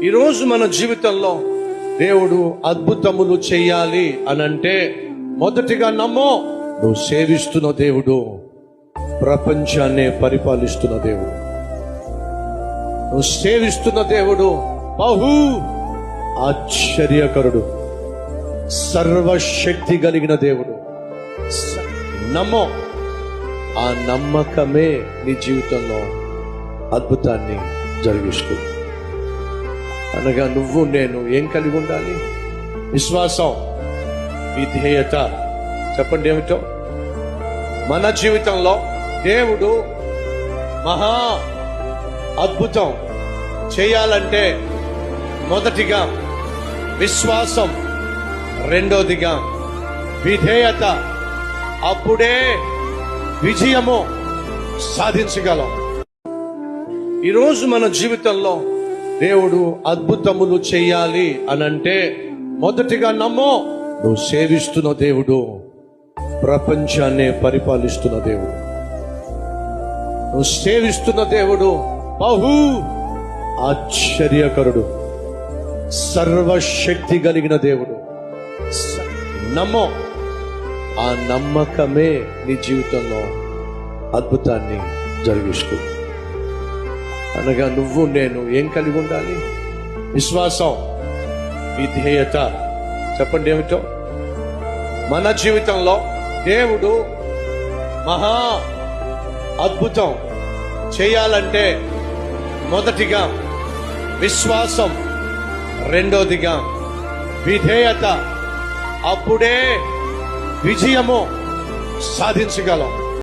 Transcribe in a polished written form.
ఈరోజు మన జీవితంలో దేవుడు అద్భుతములు చెయ్యాలి అనంటే మొదటిగా నమ్మో, నువ్వు సేవిస్తున్న దేవుడు ప్రపంచాన్నే పరిపాలిస్తున్న దేవుడు. నువ్వు సేవిస్తున్న దేవుడు బహు ఆశ్చర్యకరుడు, సర్వశక్తి కలిగిన దేవుడు. నమ్మో, ఆ నమ్మకమే నీ జీవితంలో అద్భుతాన్ని జరిగిస్తుంది. అనగా నువ్వు నేను ఏం కలిగి ఉండాలి? విశ్వాసం, విధేయత. చెప్పండి ఏమిటో? మన జీవితంలో దేవుడు మహా అద్భుతం చేయాలంటే మొదటిగా విశ్వాసం, రెండోదిగా విధేయత. అప్పుడే విజయము సాధించగలం. ఈరోజు మన జీవితంలో దేవుడు అద్భుతములు చెయ్యాలి అనంటే మొదటిగా నమ్మో, నువ్వు సేవిస్తున్న దేవుడు ప్రపంచాన్నే పరిపాలిస్తున్న దేవుడు. నువ్వు సేవిస్తున్న దేవుడు బహు ఆశ్చర్యకరుడు, సర్వశక్తి కలిగిన దేవుడు. నమ్మో, ఆ నమ్మకమే నీ జీవితంలో అద్భుతాన్ని జరిగిస్తుంది. అనగా నువ్వు నేను ఏం కలిగి ఉండాలి? విశ్వాసం, విధేయత. చెప్పండి ఏమిటో? మన జీవితంలో దేవుడు మహా అద్భుతం చేయాలంటే మొదటిగా విశ్వాసం, రెండోదిగా విధేయత. అప్పుడే విజయము సాధించగలం.